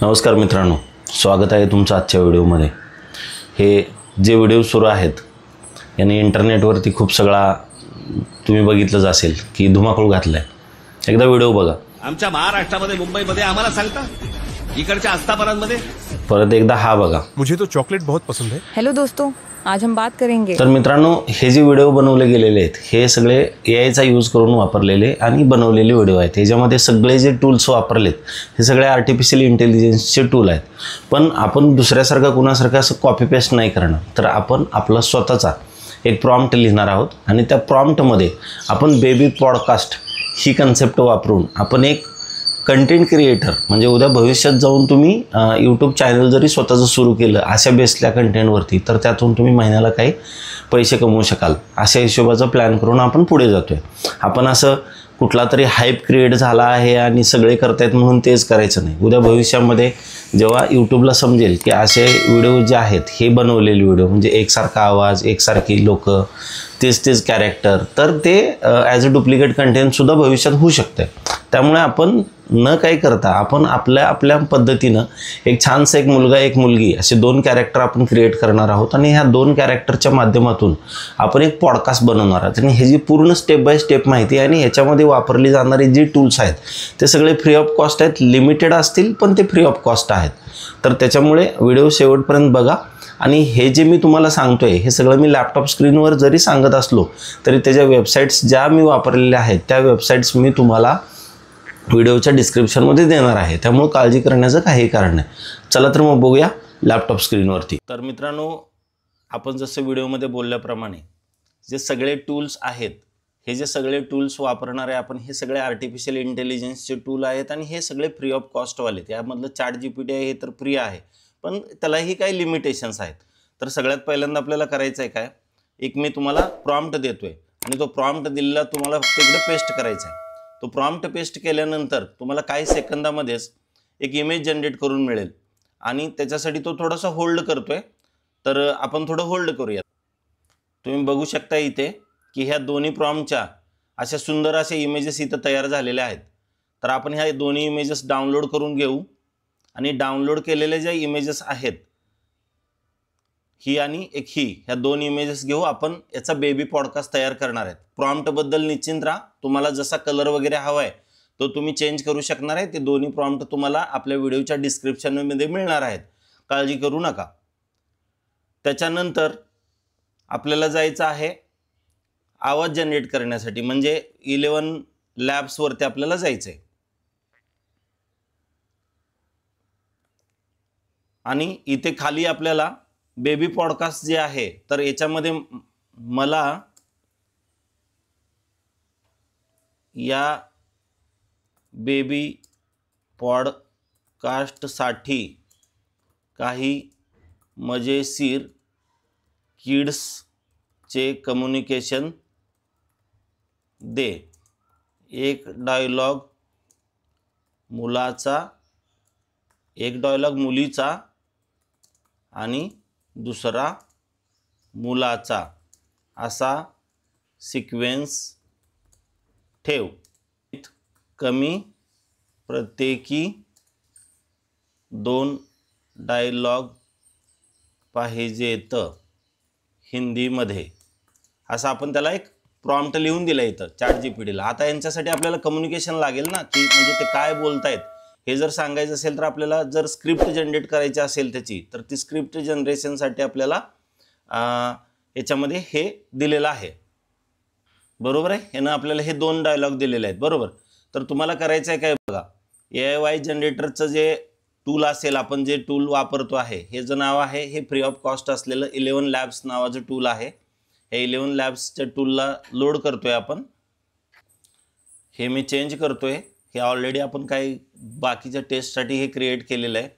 नमस्कार मित्रांनो, स्वागत आहे तुमचं आजच्या व्हिडिओमध्ये। हे जे व्हिडिओ सुरू आहेत यांनी इंटरनेटवरती खूप सगळा तुम्ही बघितलंच असेल की धुमाकूळ घातलाय। एकदा व्हिडिओ बघा। आमच्या महाराष्ट्रामध्ये मुंबईमध्ये आम्हाला सांगता इकडच्या आस्थापनांमध्ये परत एकदा हा बघा। मुझे तो चॉकलेट बहुत पसंद है। हेलो दोस्तों, आज हम बात करेंगे। तर मित्रांनो, हे जे व्हिडिओ बनवले गेलेले आहेत हे सगळे एआयचा यूज करून वापरलेले आणि बनवलेले व्हिडिओ आहेत। याच्यामध्ये सगळे जे टूल्स वापरलेत हे सगळे आर्टिफिशियल इंटेलिजन्सचे टूल आहेत। पण आपण दुसऱ्यासारखा कुणासारखा असं कॉपी पेस्ट नाही करणार, तर आपण आपला स्वतःचा एक प्रॉम्प्ट लिहिणार आहोत आणि त्या प्रॉम्प्टमध्ये आपण बेबी पॉडकास्ट ही कन्सेप्ट वापरून आपण एक कंटेंट क्रिएटर म्हणजे उद्या भविष्यात जाऊन तुम्ही यूट्यूब चॅनल जरी स्वतःचं सुरू केलं अशा बेसल्या कंटेंटवरती, तर त्यातून तुम्ही महिन्याला काही पैसे कमवू शकाल अशा हिशोबाचा प्लॅन करून आपण पुढे जातोय। आपण असं कुठला तरी हाईप क्रिएट झाला आहे आणि सगळे करतायत म्हणून तेच करायचं नाही। उद्या भविष्यामध्ये जेव्हा यूट्यूबला समजेल की असे व्हिडिओ जे आहेत हे बनवलेले व्हिडिओ म्हणजे एकसारखा आवाज, एकसारखी लोक, तेच कॅरेक्टर, तर ते ॲज अ डुप्लिकेट कंटेंटसुद्धा भविष्यात होऊ शकते। त्यामुळे आपण न काही करता आपण आपल्या पद्धतीनं एक छानसं एक मुलगा एक मुलगी असे दोन कॅरेक्टर आपण क्रिएट करणार आहोत आणि ह्या दोन कॅरेक्टरच्या माध्यमातून आपण एक पॉडकास्ट बनवणार आहोत। आणि ह्याची पूर्ण स्टेप बाय स्टेप माहिती आणि ह्याच्यामध्ये वापरली जाणारी जी टूल्स आहेत ते सगळे फ्री ऑफ कॉस्ट आहेत, लिमिटेड असतील पण ते फ्री ऑफ कॉस्ट आहेत। तर त्याच्यामुळे व्हिडिओ शेवटपर्यंत बघा। आणि हे जे मी तुम्हाला सांगतोय हे सगळं मी लॅपटॉप स्क्रीनवर जरी सांगत असलो तरी त्याच्या वेबसाईट्स ज्या मी वापरलेल्या आहेत त्या वेबसाईट्स मी तुम्हाला व्हिडिओच्या डिस्क्रिप्शनमध्ये देणार आहे, त्यामुळे काळजी करण्याचं काही कारण नाही। चला तर मग बघूया लॅपटॉप स्क्रीनवरती। तर मित्रांनो, आपण जसं व्हिडिओमध्ये बोलल्याप्रमाणे जे सगळे टूल्स आहेत हे जे सगळे टूल्स वापरणारे आपण हे सगळे आर्टिफिशियल इंटेलिजन्सचे टूल आहेत आणि हे सगळे फ्री ऑफ कॉस्टवाले आहेत। यामधलं ChatGPT आहे हे तर फ्री आहे, पण त्यालाही काही लिमिटेशन्स आहेत। तर सगळ्यात पहिल्यांदा आपल्याला करायचं आहे काय, एक मी तुम्हाला प्रॉम्प्ट देतोय आणि तो प्रॉम्प्ट दिलेला तुम्हाला फक्त इकडे पेस्ट करायचा आहे। तो प्रॉम्प्ट पेस्ट केल्यानंतर तुम्हाला काही सेकंदामध्येच एक इमेज जनरेट करून मिळेल आणि त्याच्यासाठी तो थोडासा होल्ड करतोय। तर आपण थोडं होल्ड करूया। तुम्ही बघू शकता इथे की ह्या दोन्ही प्रॉम्प्टच्या अशा सुंदर अशा इमेजेस इथं तयार झालेल्या आहेत। तर आपण ह्या दोन्ही इमेजेस डाउनलोड करून घेऊ आणि डाउनलोड केलेले ज्या इमेजेस आहेत ही आणि एक ही, ह्या दोन इमेजेस घेऊ आपण याचा बेबी पॉडकास्ट तयार करणार आहेत। प्रॉम्प्टबद्दल निश्चिंत राहा, तुम्हाला जसा कलर वगैरे हवा आहे तो तुम्ही चेंज करू शकणार आहे। ते दोन्ही प्रॉम्प्ट तुम्हाला आपल्या व्हिडिओच्या डिस्क्रिप्शनमध्ये मिळणार आहेत, काळजी करू नका। त्याच्यानंतर आपल्याला जायचं आहे आवाज जनरेट करण्यासाठी, म्हणजे 11 लॅब्सवरती आपल्याला जायचं आहे आणि इथे खाली आपल्याला बेबी पॉडकास्ट जे आहे तर याच्यामध्ये मला या बेबी पॉडकास्टसाठी काही मजेशीर किड्सचे कम्युनिकेशन दे। एक डायलॉग मुलाचा, एक डायलॉग मुलीचा आणि दुसरा मुलाचा असा सिक्वेन्स ठेव। कमी प्रत्येकी 2 डायलॉग पाहिजेत हिंदीमध्ये, असं आपण त्याला एक प्रॉम्प्ट लिहून दिला इथं ChatGPTला। आता यांच्यासाठी आपल्याला कम्युनिकेशन लागेल ना, की म्हणजे ते काय बोलतायत हे जर सांगायचं असेल तर आपल्याला जर स्क्रिप्ट जनरेट करायची असेल त्याची, तर ती स्क्रिप्ट जनरेशनसाठी आपल्याला याच्यामध्ये हे दिलेलं आहे, बरोबर आहे। ह्यानं आपल्याला हे 2 डायलॉग दिलेले आहेत, बरोबर। तर तुम्हाला करायचं आहे काय बघा, AI जनरेटरचं जे टूल असेल, आपण जे टूल वापरतो आहे हे जे नाव आहे हे फ्री ऑफ कॉस्ट असलेलं 11 लॅब्स नावाचं टूल आहे। हे 11 लॅब्सच्या टूलला लोड करतोय आपण। हे मी चेंज करतोय, हे ऑलरेडी आपण काही बाकीच्या टेस्टसाठी हे क्रिएट केलेलं आहे।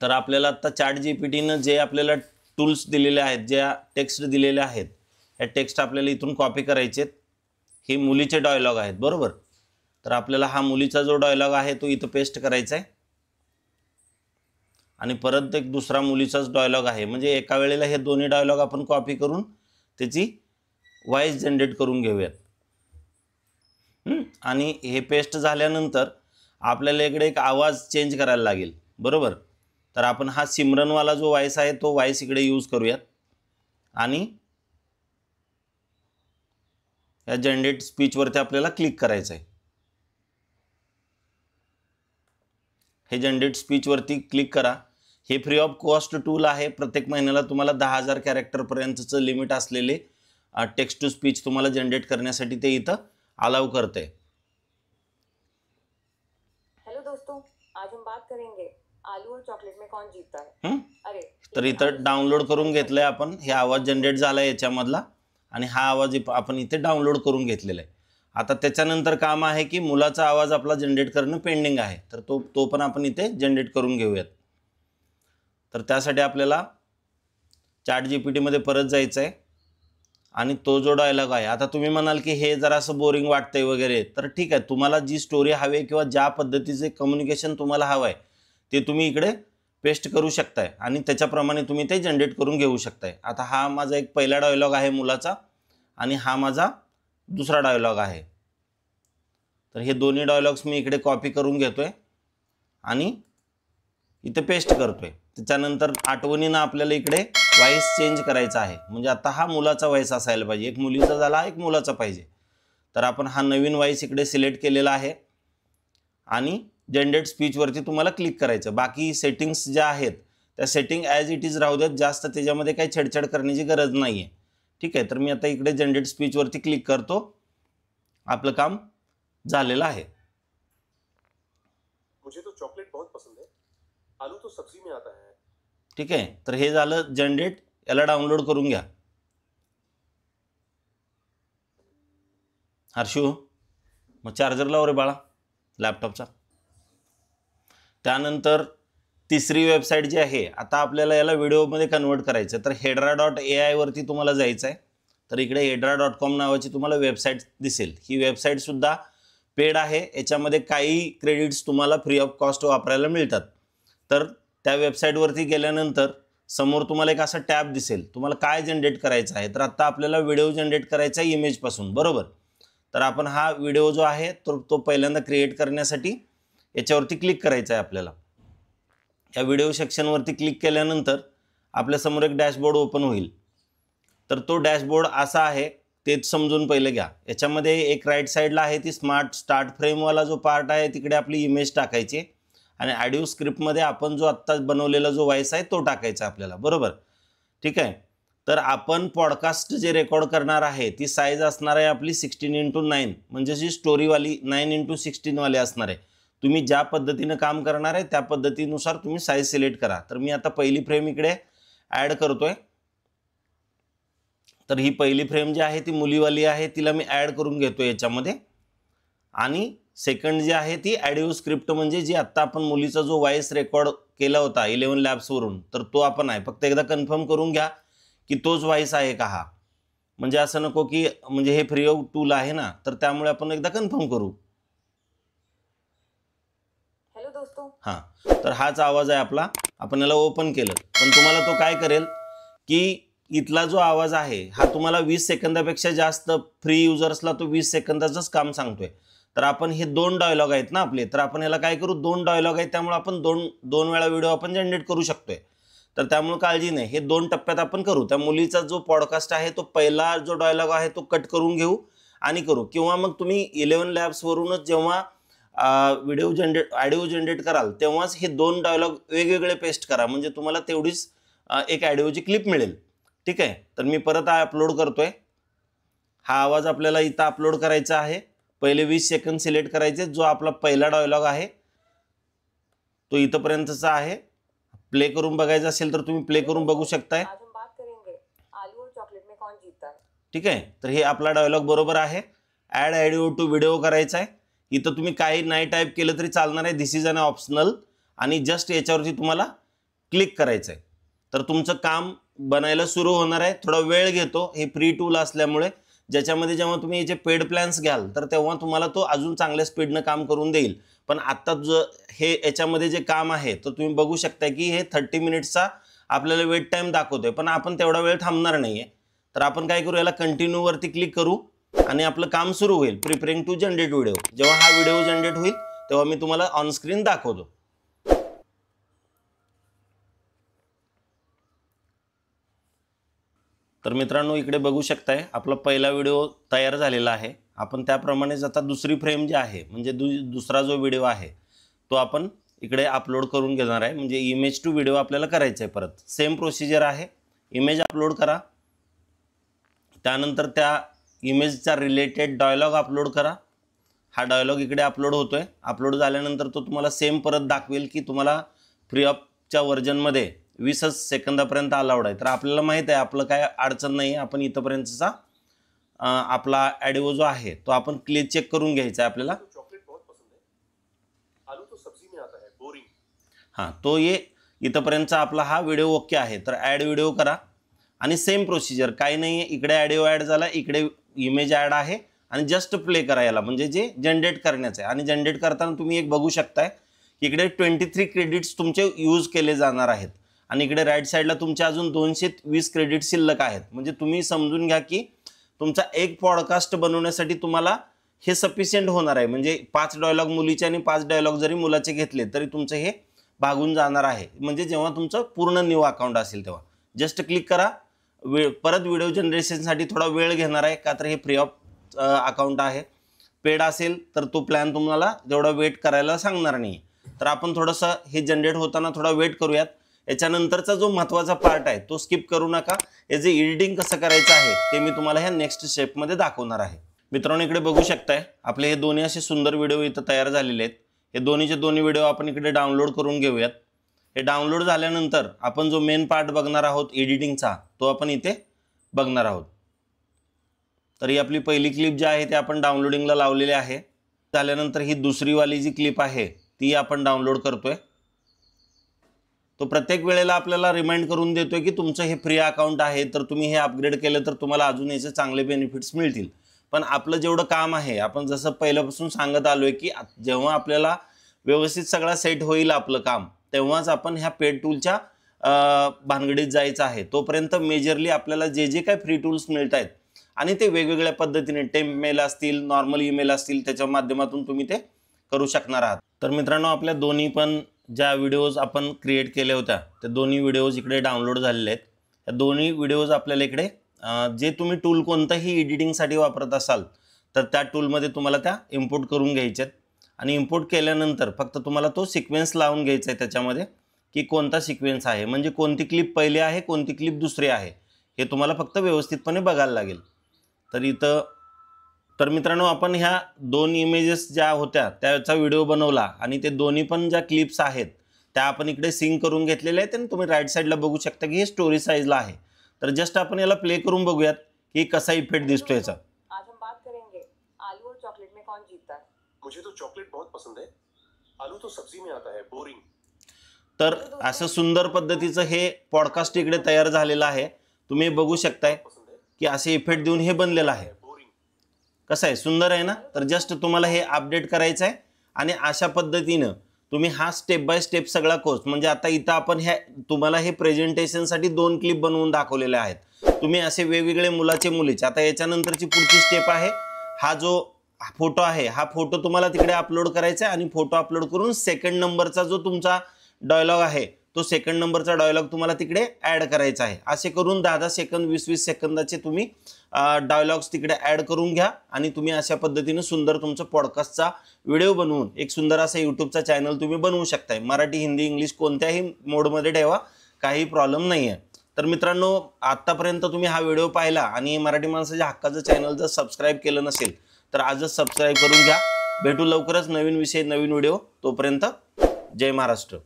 तर आपल्याला आता ChatGPTनं जे आपल्याला टूल्स दिलेले आहेत, ज्या टेक्स्ट दिलेले आहेत, या टेक्स्ट आपल्याला इथून कॉपी करायचे आहेत। हे मुलीचे डायलॉग आहेत, बरोबर। तर आपल्याला हा मुलीचा जो डायलॉग आहे तो इथं पेस्ट करायचा आहे आणि परत एक दुसरा मुलीचाच डायलॉग आहे, म्हणजे एका वेळेला हे दोन्ही डायलॉग आपण कॉपी करून त्याची व्हॉइस जनरेट करून घेऊयात। आणि हे पेस्ट झाल्यानंतर आपल्याला इकडे एक आवाज चेंज करायला लागेल, बरोबर. तर आपण हा सिमरनवाला जो व्हॉइस आहे तो व्हॉइस इकडे यूज करूयात आणि या जनरेट स्पीचवरती आपल्याला क्लिक करायचं आहे. हे जनरेट स्पीचवरती क्लिक करा. हे फ्री ऑफ कॉस्ट टूल आहे. प्रत्येक महिन्याला तुम्हाला 10,000 कॅरेक्टरपर्यंतचं लिमिट असलेले टेक्स्ट टू स्पीच तुम्हाला जनरेट करण्यासाठी ते इथं अलाउ करते. हेलो दोस्तों, आज हम बात करेंगे आलू और चॉकलेट में कौन जीतता है. अरे तर इथं डाउनलोड करून घेतलंय आपण. हे आवाज जनरेट झाला याच्यामधला आणि हा आवाज आपण इथे डाउनलोड करून घेतलेला आहे. आता त्याच्यानंतर काम आहे की मुलाचा आवाज आपला जनरेट करणं पेंडिंग आहे. तर तो पण आपण इथे जनरेट करून घेऊयात. तर त्यासाठी आपल्याला ChatGPT मध्ये परत जायचं आहे आणि तो जो डायलॉग आहे, आता तुम्ही म्हणाल की हे जरासं बोरिंग वाटतंय वगैरे, तर ठीक आहे. तुम्हाला जी स्टोरी हवी किंवा ज्या पद्धतीचे कम्युनिकेशन तुम्हाला हवं आहे ते तुम्ही इकडे पेस्ट करू शकताय आणि त्याच्याप्रमाणे तुम्ही ते जनरेट करून घेऊ शकताय. आता हा माझा एक पहिला डायलॉग आहे मुलाचा आणि हा माझा दुसरा डायलॉग आहे. तर हे दोन्ही डायलॉग्स मी इकडे कॉपी करून घेतोय आणि इथे पेस्ट करतोय. त्याच्यानंतर आठवणीनं आपल्याला इकडे व्हॉइस चेंज करायचा आहे. म्हणजे आता हा मुलाचा व्हॉइस असायला पाहिजे. एक मुलीचा झाला, एक मुलाचा पाहिजे. तर आपण हा नवीन व्हॉइस इकडे सिलेक्ट केलेला आहे आणि जनरेट स्पीचवरती तुम्हाला क्लिक करायचं. बाकी सेटिंग्स ज्या आहेत त्या सेटिंग ॲज इट इज राहू देत. जास्त त्याच्यामध्ये काही छेडछाड करण्याची गरज नाही आहे. ठीक आहे. तर मी आता इकडे जनरेट स्पीचवरती क्लिक करतो. आपलं काम झालेलं आहे. मुझे तो चॉकलेट बहुत पसंद है, आलू तो सब्जी में आता है. ठीक आहे. तर हे झालं जनरेट. याला डाउनलोड करून घ्या. हर्षू, मग चार्जर लाव रे बाळा लॅपटॉपचा. त्यानंतर तिसरी वेबसाईट जी आहे, आता आपल्याला याला व्हिडिओमध्ये कन्वर्ट करायचं. तर hedra.ai वरती तुम्हाला जायचं आहे. तर इकडे hedra.com नावाची तुम्हाला वेबसाईट दिसेल. ही वेबसाईटसुद्धा पेड आहे. याच्यामध्ये काही क्रेडिट्स तुम्हाला फ्री ऑफ कॉस्ट वापरायला मिळतात. तर त्या वेबसाईटवरती गेल्यानंतर समोर तुम्हाला एक असा टॅब दिसेल. तुम्हाला काय जनरेट करायचं आहे, तर आत्ता आपल्याला व्हिडिओ जनरेट करायचा आहे इमेजपासून, बरोबर. तर आपण हा व्हिडिओ जो आहे तो पहिल्यांदा क्रिएट करण्यासाठी याच्यावरती क्लिक करायचं आहे आपल्याला. या व्हिडिओ सेक्शनवरती क्लिक केल्यानंतर आपल्यासमोर एक डॅशबोर्ड ओपन होईल. तर तो डॅशबोर्ड असा आहे ते समजून पहिलं घ्या. याच्यामध्ये एक राईट साईडला आहे ती स्मार्ट स्टार्ट फ्रेमवाला जो पार्ट आहे तिकडे आपली इमेज टाकायची आणि ऑडिओ स्क्रिप्टमध्ये आपण जो आत्ता बनवलेला जो व्हॉइस आहे तो टाकायचा आपल्याला, बरोबर. ठीक आहे. तर आपण पॉडकास्ट जे रेकॉर्ड करणार आहे ती साईज असणार आहे आपली 16:9, म्हणजे जी स्टोरीवाली 9:16 वाली असणार आहे. तुम्ही ज्या पद्धतीनं काम करणार आहे त्या पद्धतीनुसार तुम्ही साईज सिलेक्ट करा. तर मी आता पहिली फ्रेम इकडे ॲड करतोय. तर ही पहिली फ्रेम जी आहे ती मुलीवाली आहे, तिला मी ॲड करून घेतो याच्यामध्ये. आणि सेकंड जी आहे ती ऑडिओ स्क्रिप्ट, म्हणजे जी आत्ता आपण मुलीचा जो व्हॉइस रेकॉर्ड केला होता 11 लॅब्सवरून, तर तो आपण आहे. फक्त एकदा कन्फर्म करून घ्या की तोच व्हॉइस आहे का हा. म्हणजे असं नको की म्हणजे हे फ्री ऑफ टूल आहे ना, तर त्यामुळे आपण एकदा कन्फर्म करू. हेलो दोस्तों. हां, तर हाच आवाज आहे आपला. आपण याला ओपन केलं, पण तुम्हाला तो काय करेल की इथला जो आवाज आहे हा तुम्हाला 20 सेकंदापेक्षा जास्त, फ्री युजर्सला तो 20 सेकंदाचंच काम सांगतोय. तर आपण हे 2 डायलॉग आहेत ना आपले, तर आपण याला काय करू, 2 डायलॉग आहेत त्यामुळे आपण दोन वेळा व्हिडिओ आपण जनरेट करू शकतोय. तर त्यामुळे काळजी नाही, हे 2 टप्प्यात आपण करू. त्या मुलीचा जो पॉडकास्ट आहे तो पहिला जो डायलॉग आहे तो कट करून घेऊ आणि करू. किंवा मग तुम्ही 11 लॅब्सवरूनच जेव्हा ऑडिओ जनरेट कराल तेव्हाच हे 2 डायलॉग वेगवेगळे पेस्ट करा, म्हणजे तुम्हाला तेवढीच एक ऑडिओची क्लिप मिळेल. ठीक आहे. तर मी परत अपलोड करतोय. हा आवाज आपल्याला इथं अपलोड करायचा आहे. पहिले 20 सेकंद सिलेक्ट करायचे. जो आपला पहिला डायलॉग आहे तो इथपर्यंतचा आहे. प्ले करून बघायचं असेल तर तुम्ही प्ले करून बघू शकताय. आज हम बात करेंगे आलू और चॉकलेट में कौन जीतता है. ठीक आहे. तर हे आपला डायलॉग बरोबर आहे. ॲड ऑडिओ टू व्हिडिओ करायचा आहे. इथं तुम्ही काही नाही टाईप केलं तरी चालणार आहे. दिस इज अन ऑप्शनल आणि जस्ट याच्यावरती तुम्हाला क्लिक करायचं आहे. तर तुमचं काम बनायला सुरू होणार आहे. थोडा वेळ घेतो, हे फ्री टूल असल्यामुळे. ज्याच्यामध्ये जेव्हा तुम्ही याचे पेड प्लॅन्स घ्याल तर तेव्हा तुम्हाला तो अजून चांगल्या स्पीडनं काम करून देईल. पण आत्ता जो हे याच्यामध्ये जे काम आहे तर तुम्ही बघू शकता की हे 30 मिनिट्सचा आपल्याला वेट टाईम दाखवतोय, पण आपण तेवढा वेळ थांबणार नाही आहे. तर आपण काय करू, याला कंटिन्यूवरती क्लिक करू आणि आपलं काम सुरू होईल. Preparing to generate video. जेव्हा हा व्हिडिओ जनरेट होईल तेव्हा मी तुम्हाला ऑन स्क्रीन दाखवतो. तर मित्रांनो, इकडे बघू शकताय आपला पहिला व्हिडिओ तयार झालेला आहे. आपण त्याप्रमाणेच आता दुसरी फ्रेम जी आहे म्हणजे दुसरा जो व्हिडिओ आहे तो आपण इकडे अपलोड करून घेणार आहे. म्हणजे इमेज टू व्हिडिओ आपल्याला करायचं आहे. परत सेम प्रोसिजर आहे. इमेज अपलोड करा, त्यानंतर त्या इमेजचा रिलेटेड डायलॉग अपलोड करा. हा डायलॉग इकडे अपलोड होतोय. अपलोड झाल्यानंतर तो तुम्हाला सेम परत दाखवेल की तुम्हाला फ्री ऑफच्या व्हर्जनमध्ये 20 सेकंदापर्यंत अलाउड आहे. तर आपल्याला माहीत आहे आपलं काय अडचण नाही आहे. आपण इथंपर्यंतचा आपला ऑडिओ जो आहे तो आपण क्लिअर चेक करून घ्यायचा आहे आपल्याला. चॉकलेट बहुत पसंद है, आलू तो सब्जी में आता है, बोरिंग. हां, तो ये इथंपर्यंतचा आपला हा व्हिडिओ ओके आहे. तर ॲड व्हिडिओ करा आणि सेम प्रोसिजर काही नाही आहे. इकडे ऑडिओ ॲड झाला, इकडे इमेज ॲड आहे आणि जस्ट प्ले करा याला, म्हणजे जे जनरेट करण्याचं आहे. आणि जनरेट करताना तुम्ही एक बघू शकताय की इकडे 23 क्रेडिट्स तुमचे यूज केले जाणार आहेत आणि इकडे राईट साईडला तुमचे अजून 220 क्रेडिट शिल्लक आहेत. म्हणजे तुम्ही समजून घ्या की तुमचा एक पॉडकास्ट बनवण्यासाठी तुम्हाला हे सफिशियंट होणार आहे. म्हणजे 5 डायलॉग मुलीचे आणि 5 डायलॉग जरी मुलाचे घेतले तरी तुमचं हे भागून जाणार आहे. म्हणजे जेव्हा तुमचं पूर्ण न्यू अकाउंट असेल तेव्हा जस्ट क्लिक करा. परत व्हिडिओ जनरेशनसाठी थोडा वेळ घेणार आहे का तर हे फ्री ऑफ अकाउंट आहे. पेड असेल तर तो प्लॅन तुम्हाला जेवढा वेट करायला सांगणार नाही. तर आपण थोडंसं हे जनरेट होताना थोडा वेट करूयात. याच्यानंतरचा जो महत्त्वाचा पार्ट आहे तो स्किप करू नका. याचे एडिटिंग कसं करायचं आहे ते मी तुम्हाला ह्या नेक्स्ट स्टेपमध्ये दाखवणार आहे. मित्रांनो, इकडे बघू शकताय आपले हे दोन्ही असे सुंदर व्हिडिओ इथं तयार झालेले आहेत. हे दोन्ही व्हिडिओ आपण इकडे डाउनलोड करून घेऊयात. हे डाउनलोड झाल्यानंतर आपण जो मेन पार्ट बघणार आहोत एडिटिंगचा तो आपण इथे बघणार आहोत. तर ही आपली पहिली क्लिप जी आहे ती आपण डाउनलोडिंगला लावलेली आहे. झाल्यानंतर ही दुसरीवाली जी क्लिप आहे ती आपण डाउनलोड करतोय. तो प्रत्येक वेळेला आपल्याला रिमाइंड करून देतोय की तुमचं हे फ्री अकाउंट आहे, तर तुम्ही हे अपग्रेड केलं तर तुम्हाला अजून याचे चांगले बेनिफिट्स मिळतील. पण आपलं जेवढं काम आहे आपण जसं पहिल्यापासून सांगत आलोय की जेव्हा आपल्याला व्यवस्थित सगळा सेट होईल आपलं काम तेव्हाच आपण ह्या पेड टूलच्या भानगडीत जायचं आहे. तोपर्यंत मेजरली आपल्याला जे जे काही फ्री टूल्स मिळत आहेत आणि ते वेगवेगळ्या पद्धतीने टेम्प मेल असतील, नॉर्मल ईमेल असतील, त्याच्या माध्यमातून तुम्ही ते करू शकणार आहात. तर मित्रांनो, आपल्या दोन्ही पण ज्या व्हिडिओज आपण क्रिएट केल्या होत्या त्या दोन्ही व्हिडिओज इकडे डाउनलोड झालेले आहेत. या दोन्ही व्हिडिओज आपल्याला इकडे जे तुम्ही टूल कोणताही एडिटिंगसाठी वापरत असाल तर त्या टूलमध्ये तुम्हाला त्या इम्पोर्ट करून घ्यायच्यात. आणि इम्पोर्ट केल्यानंतर फक्त तुम्हाला तो सिक्वेन्स लावून घ्यायचा आहे त्याच्यामध्ये की कोणता सिक्वेन्स आहे, म्हणजे कोणती क्लिप पहिली आहे कोणती क्लिप दुसरी आहे हे तुम्हाला फक्त व्यवस्थितपणे बघायला लागेल. तर मित्रांनो, आपण ह्या 2 इमेजेस ज्या होत्या त्याचा व्हिडिओ बनवला आणि ते दोन्ही पण ज्या क्लिप्स आहेत त्या आपण इकडे सिंक करून घेतलेल्या आहेत आणि तुम्ही राईट साईडला बघू शकता की हे स्टोरी साईजला आहे. तर जस्ट आपण याला प्ले करून बघूयात की कसा इफेक्ट दिसतो याचा. आज हम बात करेंगे आलू और चॉकलेट में कौन जीतता है. मुझे तो चॉकलेट बहुत पसंद है, आलू तो सब्जी में आता है, बोरिंग. तर असं सुंदर पद्धतीचं हे पॉडकास्ट इकडे तयार झालेलं आहे. तुम्ही बघू शकताय की असे इफेक्ट देऊन हे बनलेलं आहे. कसं आहे, सुंदर आहे ना. तर जस्ट तुम्हाला हे अपडेट करायचं आहे आणि अशा पद्धतीनं तुम्ही हा स्टेप बाय स्टेप सगळा कोर्स, म्हणजे आता इथं आपण तुम्हाला हे प्रेझेंटेशनसाठी 2 क्लिप बनवून दाखवलेले आहेत. तुम्ही असे वेगवेगळे मुलाचे मुलीचे. आता याच्यानंतरची पुढची स्टेप आहे, हा जो फोटो आहे हा फोटो तुम्हाला तिकडे अपलोड करायचा आहे आणि फोटो अपलोड करून सेकंड नंबरचा जो तुमचा डायलॉग आहे तो सेकंड नंबरचा डायलॉग तुम्हाला तिकडे ॲड करायचा आहे. असे करून 10-10 सेकंद 20-20 सेकंदाचे तुम्ही डायलॉग्स तिकडे ॲड करून घ्या आणि तुम्ही अशा पद्धतीने सुंदर तुमचं पॉडकास्टचा व्हिडिओ बनवून एक सुंदर असा यूट्यूबचा चॅनल तुम्ही बनवू शकताय. मराठी, हिंदी, इंग्लिश कोणत्याही मोडमध्ये ठेवा, काही प्रॉब्लेम नाही आहे. तर मित्रांनो, आत्तापर्यंत तुम्ही हा व्हिडिओ पाहिला आणि मराठी माणसाच्या हक्काचं चॅनल जर सबस्क्राईब केलं नसेल तर आजच सबस्क्राईब करून घ्या. भेटू लवकरच नवीन विषय, नवीन व्हिडिओ. तोपर्यंत जय महाराष्ट्र.